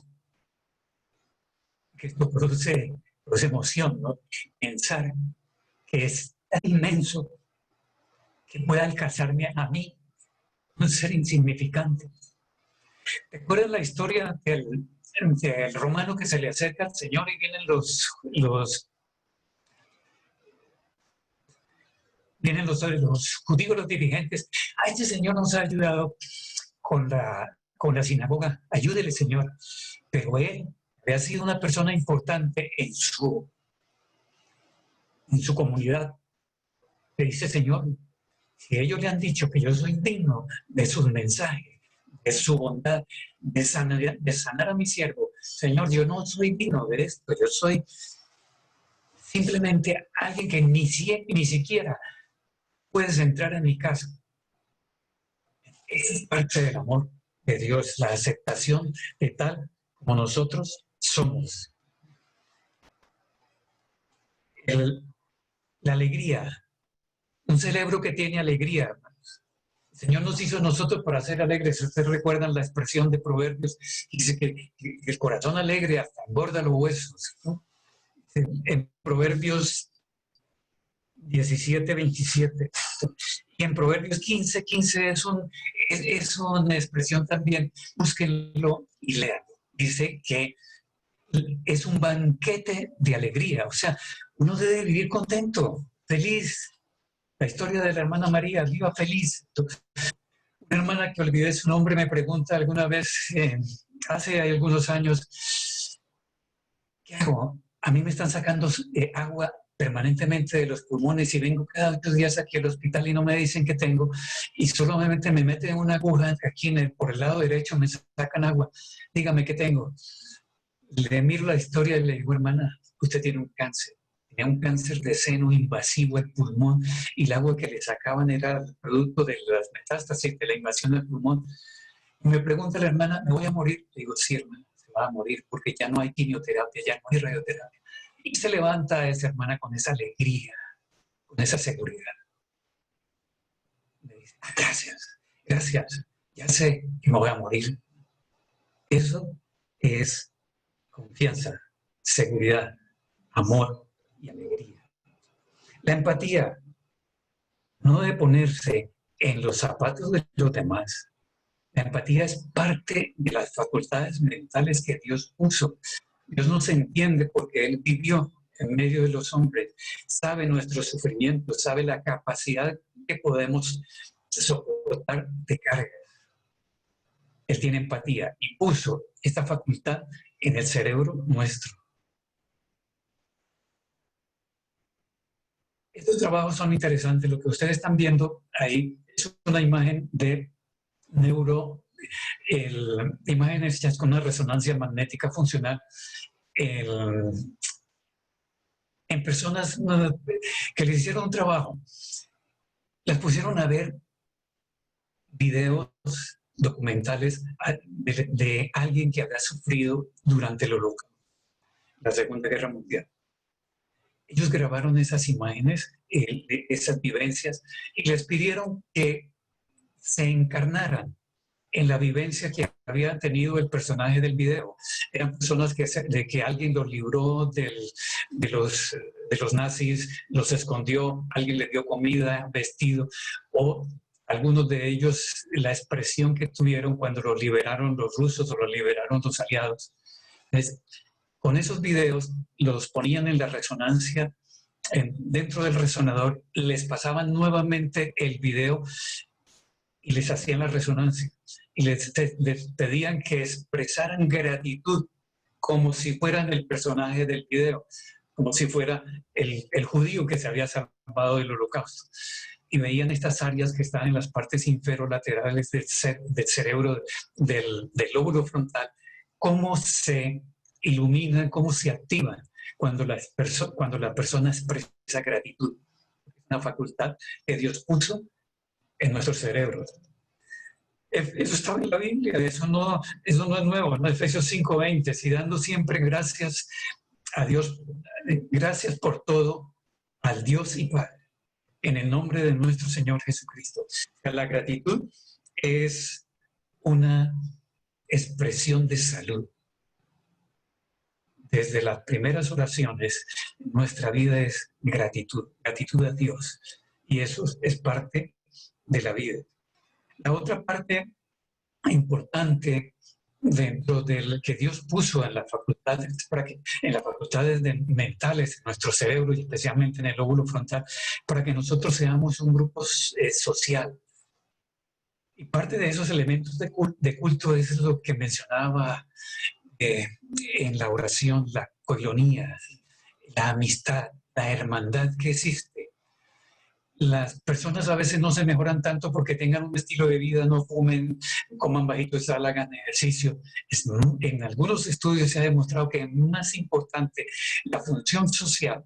que esto produce emoción, ¿no? Pensar que es tan inmenso que pueda alcanzarme a mí, un ser insignificante. ¿Recuerdas la historia del romano que se le acerca al Señor y vienen los judíos, los dirigentes? Este Señor nos ha ayudado con la sinagoga, ayúdele, Señor. Pero él había sido una persona importante en su comunidad. Le dice, Señor, si ellos le han dicho que yo soy digno de sus mensajes, de su bondad, de sanar a mi siervo, Señor, yo no soy digno de esto, yo soy simplemente alguien que ni siquiera puedes entrar en mi casa. Esa es parte del amor de Dios, la aceptación de tal como nosotros somos. La alegría, un cerebro que tiene alegría, hermanos. El Señor nos hizo nosotros para ser alegres. Ustedes recuerdan la expresión de Proverbios, dice que el corazón alegre hasta engorda los huesos, ¿no? En Proverbios 17:27. Y en Proverbios 15:15 es una expresión también, búsquenlo y lean. Dice que es un banquete de alegría, o sea, uno debe vivir contento, feliz. La historia de la hermana María, viva feliz. Una hermana que olvidé su nombre me pregunta alguna vez, hace algunos años, ¿qué hago? A mí me están sacando agua permanentemente de los pulmones y vengo cada 2 días aquí al hospital y no me dicen qué tengo y solamente me meten una aguja aquí por el lado derecho, me sacan agua. Dígame qué tengo. Le miro la historia y le digo, hermana, usted tiene un cáncer. Tenía un cáncer de seno invasivo al pulmón y el agua que le sacaban era el producto de las metástasis de la invasión del pulmón. Y me pregunta la hermana, ¿me voy a morir? Le digo, sí, hermana, se va a morir porque ya no hay quimioterapia, ya no hay radioterapia. Y se levanta esa hermana con esa alegría, con esa seguridad. Me dice, gracias, ya sé que me voy a morir. Eso es confianza, seguridad amor y alegría. La empatía no debe ponerse en los zapatos de los demás. La empatía es parte de las facultades mentales que Dios puso. Dios nos entiende porque Él vivió en medio de los hombres, sabe nuestros sufrimientos, sabe la capacidad que podemos soportar de cargas. Él tiene empatía y puso esta facultad en el cerebro nuestro. Estos trabajos son interesantes. Lo que ustedes están viendo ahí es una imagen de imágenes hechas con una resonancia magnética funcional en personas que les hicieron un trabajo. Las pusieron a ver videos documentales de alguien que había sufrido durante el Holocausto, la Segunda Guerra Mundial. Ellos grabaron esas imágenes, esas vivencias, y les pidieron que se encarnaran en la vivencia que había tenido el personaje del video. Eran personas de que alguien los libró de los nazis, los escondió, alguien les dio comida, vestido, o algunos de ellos la expresión que tuvieron cuando los liberaron los rusos o los liberaron los aliados. Entonces, con esos videos los ponían en la resonancia, dentro del resonador, les pasaban nuevamente el video y les hacían la resonancia. Y les pedían que expresaran gratitud como si fueran el personaje del video, como si fuera el judío que se había salvado del Holocausto. Y veían estas áreas que están en las partes inferolaterales del cerebro, del lóbulo frontal, cómo se iluminan, cómo se activan cuando la persona expresa gratitud. Es una facultad que Dios puso en nuestros cerebros. Eso estaba en la Biblia, eso no es nuevo, en Efesios 5:20, y dando siempre gracias a Dios, gracias por todo, al Dios y Padre, en el nombre de nuestro Señor Jesucristo. O sea, la gratitud es una expresión de salud. Desde las primeras oraciones, nuestra vida es gratitud, gratitud a Dios, y eso es parte de la vida. La otra parte importante dentro del que Dios puso en las facultades, mentales, en nuestro cerebro y especialmente en el lóbulo frontal, para que nosotros seamos un grupo social. Y parte de esos elementos de culto es lo que mencionaba en la oración, la coilonía, la amistad, la hermandad que existe. Las personas a veces no se mejoran tanto porque tengan un estilo de vida, no fumen, coman bajito de sal, hagan ejercicio. En algunos estudios se ha demostrado que es más importante la función social.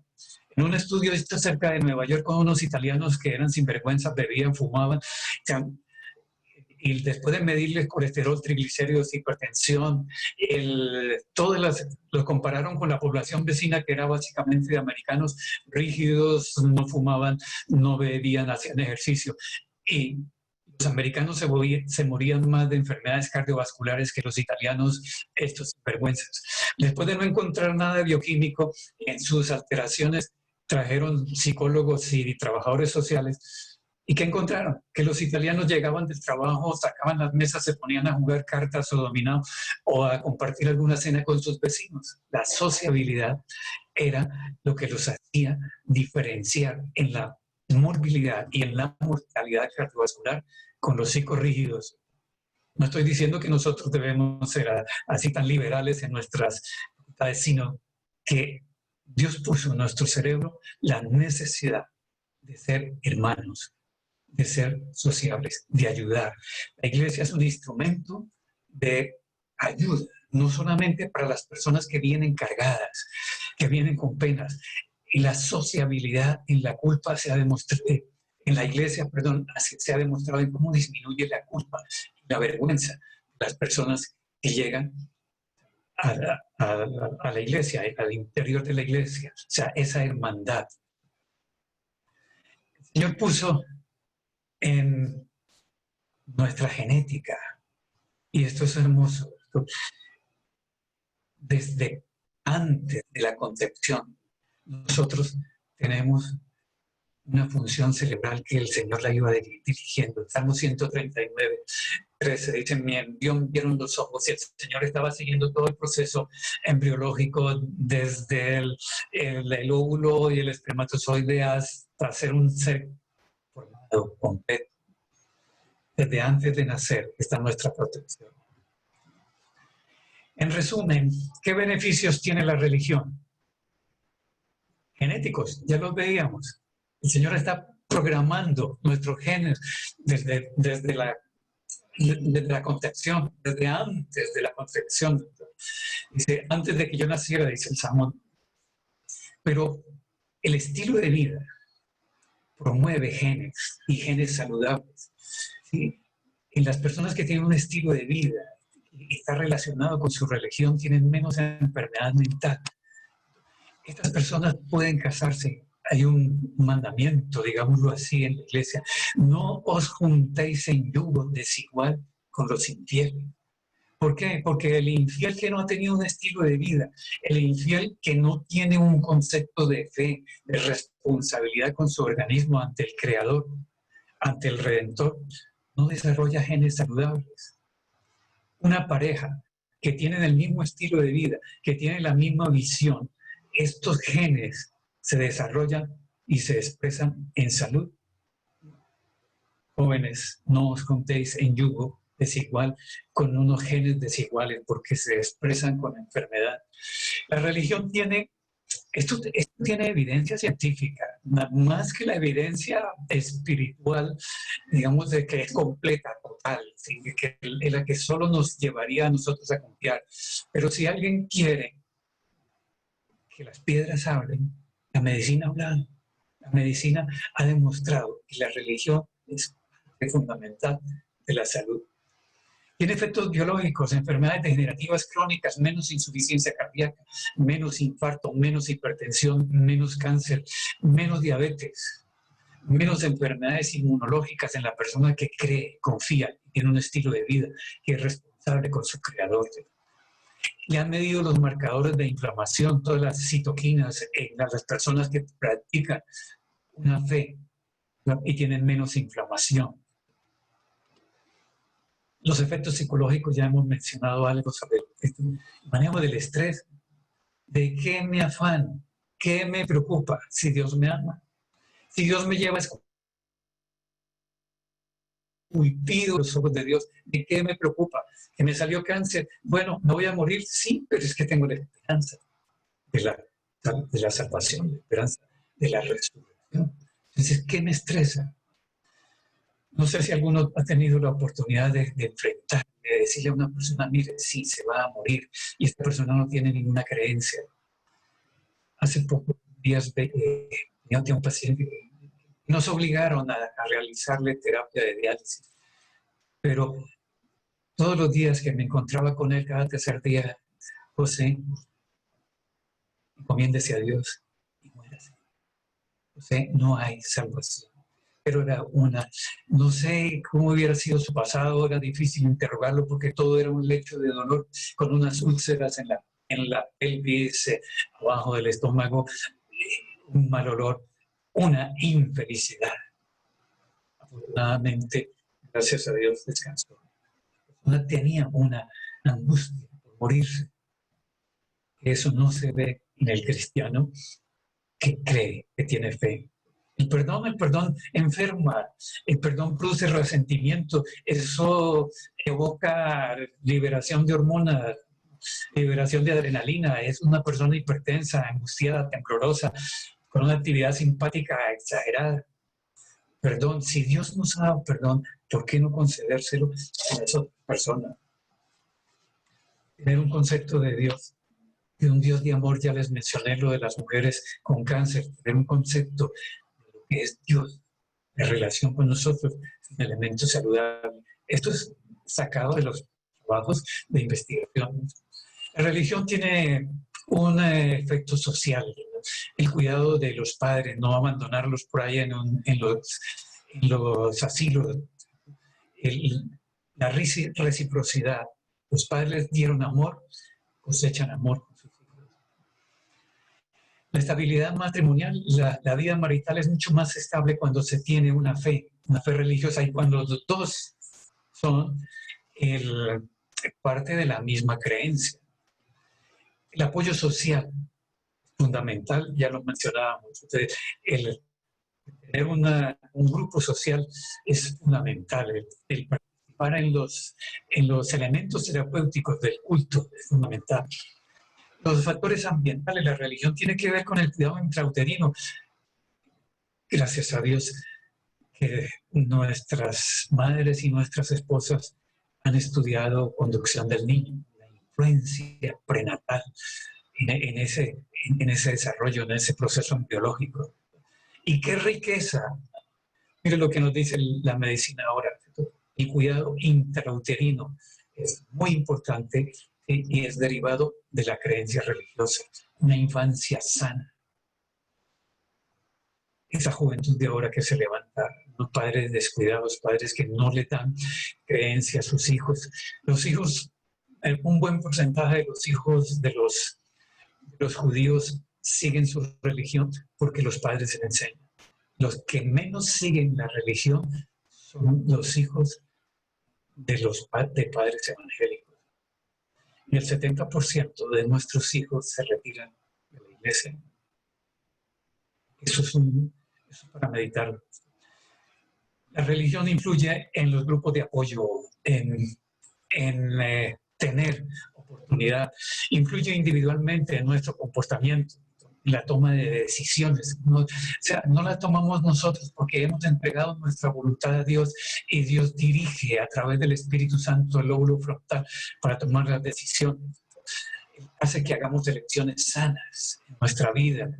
En un estudio cerca de Nueva York con unos italianos que eran sinvergüenzas, bebían, fumaban, y después de medirles colesterol, triglicéridos, hipertensión, los compararon con la población vecina, que era básicamente de americanos rígidos, no fumaban, no bebían, hacían ejercicio. Y los americanos se morían más de enfermedades cardiovasculares que los italianos, estos sinvergüenzas. Después de no encontrar nada de bioquímico en sus alteraciones, trajeron psicólogos y trabajadores sociales. ¿Y qué encontraron? Que los italianos llegaban del trabajo, sacaban las mesas, se ponían a jugar cartas o dominó o a compartir alguna cena con sus vecinos. La sociabilidad era lo que los hacía diferenciar en la morbilidad y en la mortalidad cardiovascular con los psicorrígidos. No estoy diciendo que nosotros debemos ser así tan liberales en nuestras facultades, sino que Dios puso en nuestro cerebro la necesidad de ser hermanos, de ser sociables, de ayudar. La iglesia es un instrumento de ayuda, no solamente para las personas que vienen cargadas, que vienen con penas. Y la sociabilidad en la culpa se ha demostrado, en la iglesia, se ha demostrado en cómo disminuye la culpa y la vergüenza de las personas que llegan a la iglesia, al interior de la iglesia. O sea, esa hermandad. El Señor puso en nuestra genética, y esto es hermoso, desde antes de la concepción, nosotros tenemos una función cerebral que el Señor la iba dirigiendo. El Salmo 139, 13 dice, vieron los ojos, y el Señor estaba siguiendo todo el proceso embriológico desde el óvulo y el espermatozoide hasta ser un ser formado completo. Desde antes de nacer está nuestra protección. En resumen, ¿qué beneficios tiene la religión? Genéticos, ya los veíamos. El Señor está programando nuestros genes desde la concepción, desde antes de la concepción. Dice, antes de que yo naciera, dice el Salmo. Pero el estilo de vida promueve genes y genes saludables. ¿Sí? Y las personas que tienen un estilo de vida y está relacionado con su religión tienen menos enfermedad mental. Estas personas pueden casarse. Hay un mandamiento, digámoslo así, en la iglesia. No os juntéis en yugo desigual con los infieles. ¿Por qué? Porque el infiel que no ha tenido un estilo de vida, el infiel que no tiene un concepto de fe, de responsabilidad con su organismo ante el Creador, ante el Redentor, no desarrolla genes saludables. Una pareja que tiene el mismo estilo de vida, que tiene la misma visión, estos genes se desarrollan y se expresan en salud. Jóvenes, no os juntéis en yugo desigual con unos genes desiguales porque se expresan con enfermedad. La religión tiene, esto tiene evidencia científica, más que la evidencia espiritual, digamos, de que es completa, total, ¿sí? Que es la que solo nos llevaría a nosotros a confiar. Pero si alguien quiere que las piedras hablen, la medicina habla. La medicina ha demostrado que la religión es fundamental de la salud. Tiene efectos biológicos, enfermedades degenerativas crónicas, menos insuficiencia cardíaca, menos infarto, menos hipertensión, menos cáncer, menos diabetes, menos enfermedades inmunológicas en la persona que cree, confía y tiene un estilo de vida que es responsable con su creador. Le han medido los marcadores de inflamación, todas las citoquinas en las personas que practican una fe y tienen menos inflamación. Los efectos psicológicos, ya hemos mencionado algo sobre el manejo del estrés. ¿De qué me afano? ¿Qué me preocupa? Si Dios me ama, si Dios me lleva a escuchar y pido los ojos de Dios, ¿de qué me preocupa? ¿Que me salió cáncer? Bueno, ¿me voy a morir? Sí, pero es que tengo la esperanza de la salvación, la esperanza de la resurrección. Entonces, ¿qué me estresa? No sé si alguno ha tenido la oportunidad de enfrentar, de decirle a una persona, mire, sí, se va a morir, y esta persona no tiene ninguna creencia. Hace pocos días tenía un paciente que nos obligaron a realizarle terapia de diálisis, pero todos los días que me encontraba con él, cada tercer día, José, encomiéndese a Dios y muérase. José, no hay salvación. Pero era no sé cómo hubiera sido su pasado, era difícil interrogarlo porque todo era un lecho de dolor con unas úlceras en la pelvis, abajo del estómago, un mal olor, una infelicidad. Afortunadamente, gracias a Dios, descansó. Tenía una angustia por morirse. Eso no se ve en el cristiano que cree, que tiene fe. El perdón enferma, el perdón produce resentimiento, eso evoca liberación de hormonas, liberación de adrenalina, es una persona hipertensa, angustiada, temblorosa, con una actividad simpática exagerada. Perdón, si Dios nos ha dado perdón, ¿por qué no concedérselo a esa persona? Tener un concepto de Dios, de un Dios de amor, ya les mencioné lo de las mujeres con cáncer, tener un concepto que es Dios, en relación con nosotros, un elemento saludable. Esto es sacado de los trabajos de investigación. La religión tiene un efecto social, ¿no? El cuidado de los padres, no abandonarlos por ahí en los asilos, la reciprocidad. Los padres dieron amor, cosechan amor con sus hijos. La estabilidad matrimonial, la vida marital es mucho más estable cuando se tiene una fe religiosa y cuando los dos son parte de la misma creencia. El apoyo social, fundamental, ya lo mencionábamos. Entonces, el tener un grupo social es fundamental. El participar en los elementos terapéuticos del culto es fundamental. Los factores ambientales, la religión tiene que ver con el cuidado intrauterino. Gracias a Dios que nuestras madres y nuestras esposas han estudiado conducción del niño, la influencia prenatal en ese desarrollo, en ese proceso biológico. Y qué riqueza. Mire lo que nos dice la medicina ahora. El cuidado intrauterino es muy importante y es derivado de la creencia religiosa. Una infancia sana. Esa juventud de ahora que se levanta, los padres descuidados, padres que no le dan creencia a sus hijos. Los hijos, un buen porcentaje de los hijos de los judíos siguen su religión porque los padres se le enseñan. Los que menos siguen la religión son los hijos de padres evangélicos. Y el 70% de nuestros hijos se retiran de la iglesia. Eso es para meditar. La religión influye en los grupos de apoyo, en tener oportunidad, influye individualmente en nuestro comportamiento, en la toma de decisiones. No la tomamos nosotros porque hemos entregado nuestra voluntad a Dios y Dios dirige a través del Espíritu Santo el lóbulo frontal para tomar las decisiones. Hace que hagamos elecciones sanas en nuestra vida,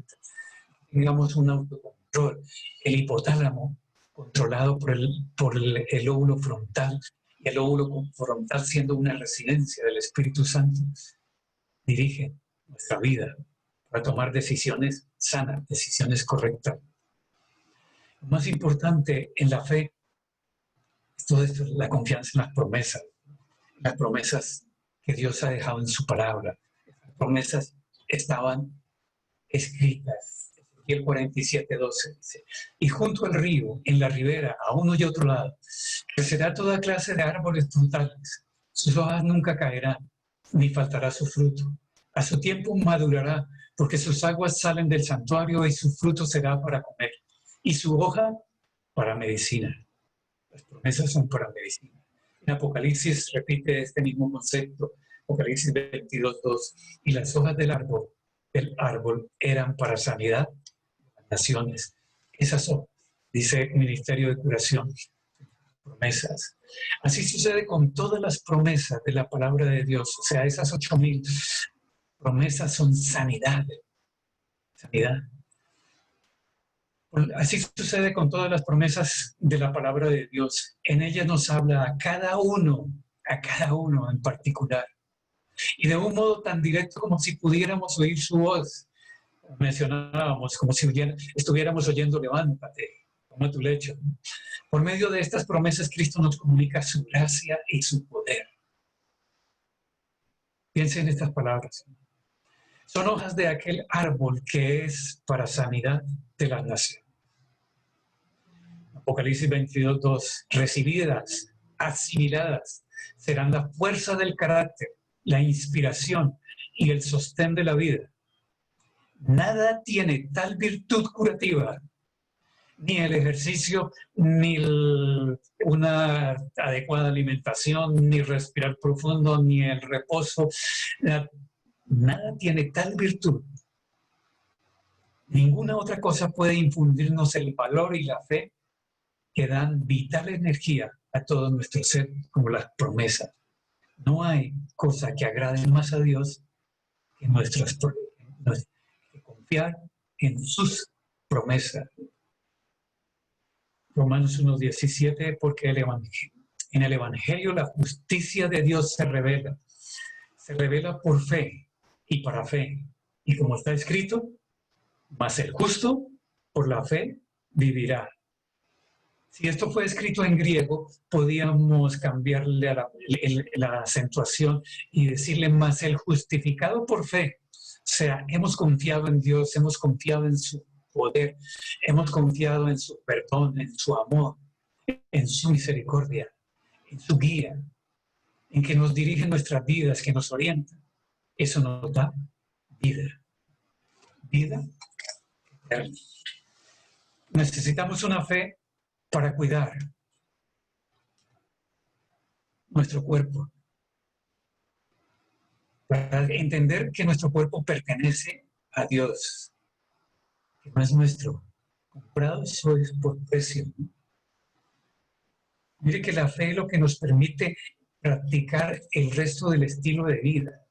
tengamos un autocontrol. El hipotálamo, controlado por el lóbulo frontal, y el lóbulo frontal siendo una residencia del Espíritu Santo, dirige nuestra vida para tomar decisiones sanas, decisiones correctas. Lo más importante en la fe es todo esto, la confianza en las promesas que Dios ha dejado en su palabra. Las promesas estaban escritas. Ezequiel 47:12 dice: y junto al río, en la ribera, a uno y otro lado, crecerá toda clase de árboles frutales. Sus hojas nunca caerán, ni faltará su fruto. A su tiempo madurará, porque sus aguas salen del santuario y su fruto será para comer, y su hoja para medicina. Las promesas son para medicina. En Apocalipsis repite este mismo concepto, Apocalipsis 22:2, y las hojas del árbol eran para sanidad de las naciones. Esas son, dice el Ministerio de Curación, promesas. Así sucede con todas las promesas de la palabra de Dios. O sea, esas 8,000 promesas son sanidad. Sanidad. Así sucede con todas las promesas de la palabra de Dios. En ella nos habla a cada uno en particular. Y de un modo tan directo como si pudiéramos oír su voz. Mencionábamos, como si estuviéramos oyendo: levántate, toma tu lecho. Por medio de estas promesas, Cristo nos comunica su gracia y su poder. Piensen en estas palabras. Son hojas de aquel árbol que es para sanidad de las naciones. Apocalipsis 22:2. Recibidas, asimiladas, serán la fuerza del carácter, la inspiración y el sostén de la vida. Nada tiene tal virtud curativa, ni el ejercicio, ni una adecuada alimentación, ni respirar profundo, ni el reposo. Nada tiene tal virtud. Ninguna otra cosa puede infundirnos el valor y la fe que dan vital energía a todo nuestro ser, como las promesas. No hay cosa que agrade más a Dios que que confiar en sus promesas. Romanos 1:17, porque en el Evangelio la justicia de Dios se revela por fe y para fe. Y como está escrito: mas el justo por la fe vivirá. Si esto fue escrito en griego, podíamos cambiarle la acentuación y decirle: mas el justificado por fe sea, hemos confiado en Dios, hemos confiado en su poder, hemos confiado en su perdón, en su amor, en su misericordia, en su guía, en que nos dirige nuestras vidas, que nos orienta. Eso nos da vida, vida eterna. Necesitamos una fe para cuidar nuestro cuerpo, para entender que nuestro cuerpo pertenece a Dios, que no es nuestro, comprado sois por precio. Mire que la fe es lo que nos permite practicar el resto del estilo de vida.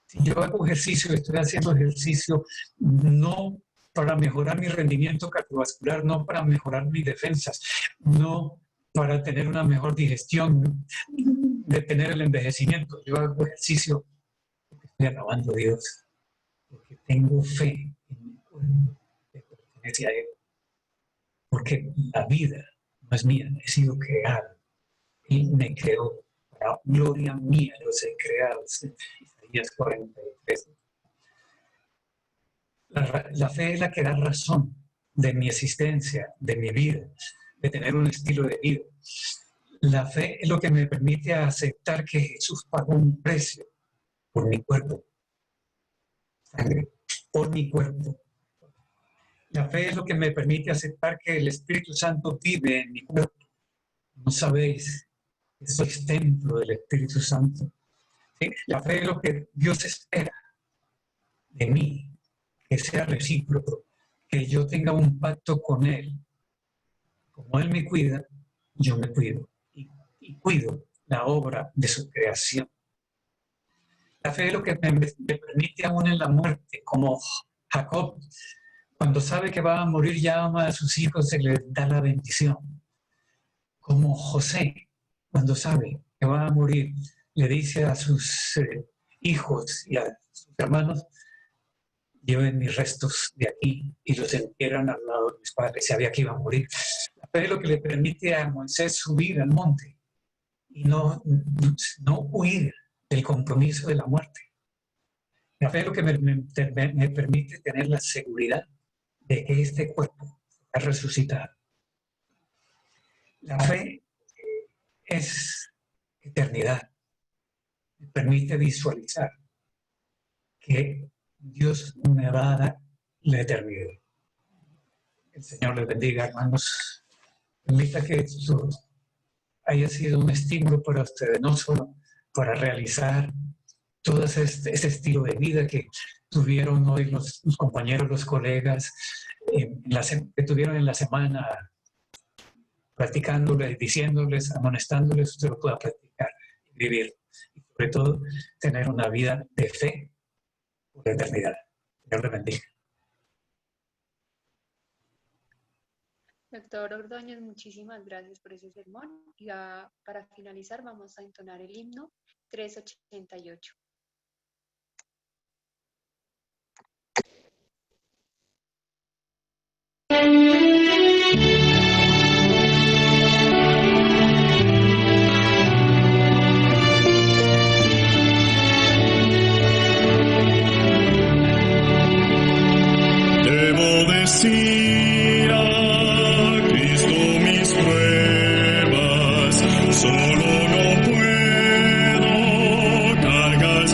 Si yo hago ejercicio, estoy haciendo ejercicio no para mejorar mi rendimiento cardiovascular, no para mejorar mis defensas, no para tener una mejor digestión, detener el envejecimiento. Yo hago ejercicio porque estoy alabando a Dios, porque tengo fe en mi cuerpo que pertenece a Él, porque la vida no es mía, he sido creado. Él me creó para gloria mía, los he creado. Isaías 43. La fe es la que da razón de mi existencia, de mi vida, de tener un estilo de vida. La fe es lo que me permite aceptar que Jesús pagó un precio por mi cuerpo, sangre, por mi cuerpo. La fe es lo que me permite aceptar que el Espíritu Santo vive en mi cuerpo. No sabéis que sois templo del Espíritu Santo. ¿Sí? La fe es lo que Dios espera de mí, que sea recíproco, que yo tenga un pacto con Él. Como Él me cuida, yo me cuido y cuido la obra de su creación. La fe es lo que me permite aún en la muerte, como Jacob, cuando sabe que va a morir, llama a sus hijos y les da la bendición. Como José, cuando sabe que va a morir, le dice a sus hijos y a sus hermanos: lleven mis restos de aquí y los entierran al lado de mis padres. Sabía que iba a morir. La fe es lo que le permite a Moisés subir al monte y no huir del compromiso de la muerte. La fe es lo que me permite tener la seguridad de que este cuerpo va a resucitar. La fe es eternidad. Me permite visualizar que Dios me va a dar la eternidad. El Señor les bendiga, hermanos. Permita que esto haya sido un estímulo para ustedes, no solo para realizar todo ese estilo de vida que tuvieron hoy los compañeros, los colegas, que tuvieron en la semana, practicándoles, diciéndoles, amonestándoles, usted lo pueda practicar y vivir. Y sobre todo, tener una vida de fe por la eternidad. Dios le bendiga. Doctor Ordóñez, muchísimas gracias por ese sermón. Y para finalizar vamos a entonar el himno 388. Debo decir a Cristo mis pruebas, solo no puedo cargar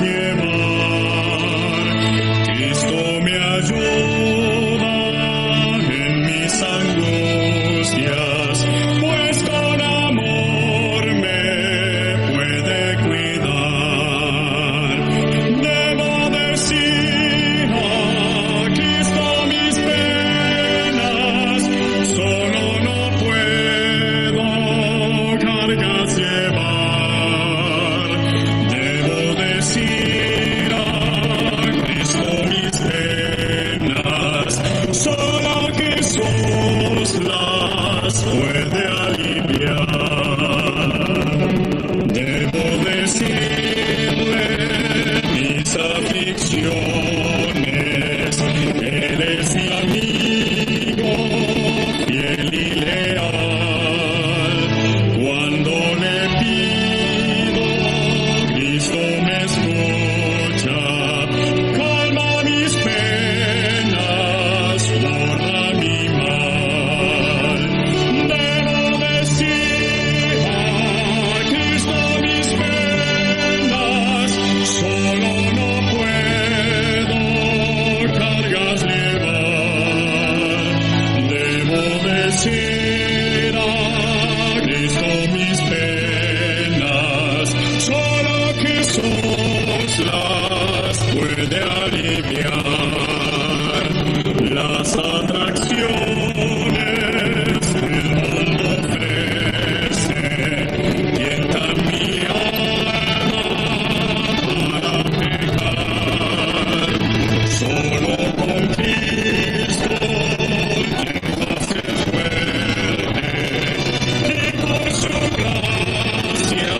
aliviar las atracciones del mundo ofrece. Tienta mi alma para pecar. Solo con Cristo llego a ser fuerte y por su gracia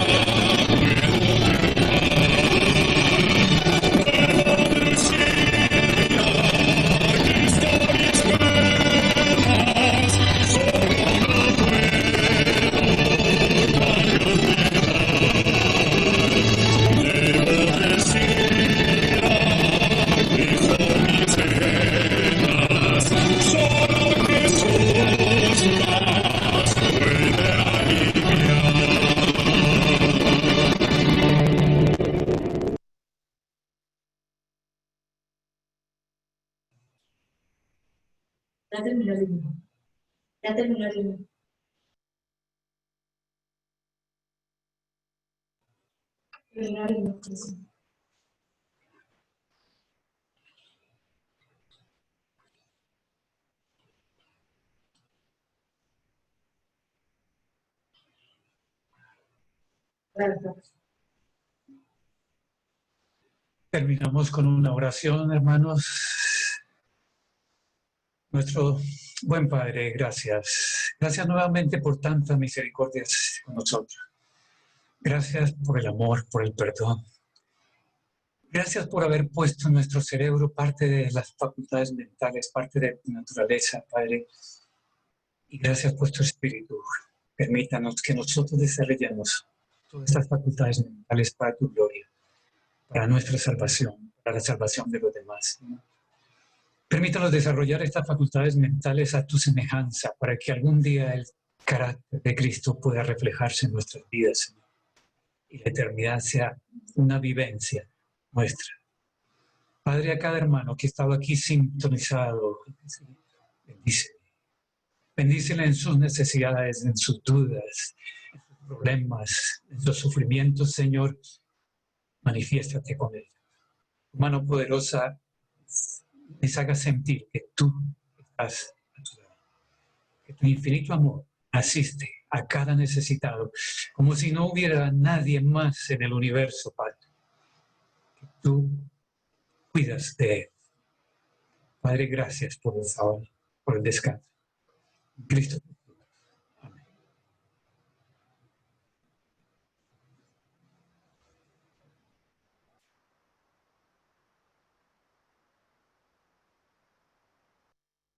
Ya terminó el himno. Ya terminó el himno. Terminó el himno. Sí. Gracias. Terminamos con una oración, hermanos. Nuestro buen Padre, gracias. Gracias nuevamente por tantas misericordias con nosotros. Gracias por el amor, por el perdón. Gracias por haber puesto en nuestro cerebro parte de las facultades mentales, parte de tu naturaleza, Padre. Y gracias por tu Espíritu. Permítanos que nosotros desarrollemos todas estas facultades mentales para tu gloria, para nuestra salvación, para la salvación de los demás. Permítanos desarrollar estas facultades mentales a tu semejanza, para que algún día el carácter de Cristo pueda reflejarse en nuestras vidas, Señor, y la eternidad sea una vivencia nuestra. Padre, a cada hermano que estaba aquí sintonizado, bendícele. Bendícele en sus necesidades, en sus dudas, en sus problemas, en sus sufrimientos, Señor. Manifiéstate con él. Tu mano poderosa les haga sentir que tú estás a tu lado. Que tu infinito amor asiste a cada necesitado, como si no hubiera nadie más en el universo, Padre. Que tú cuidas de él. Padre, gracias por el sábado, por el descanso. Cristo.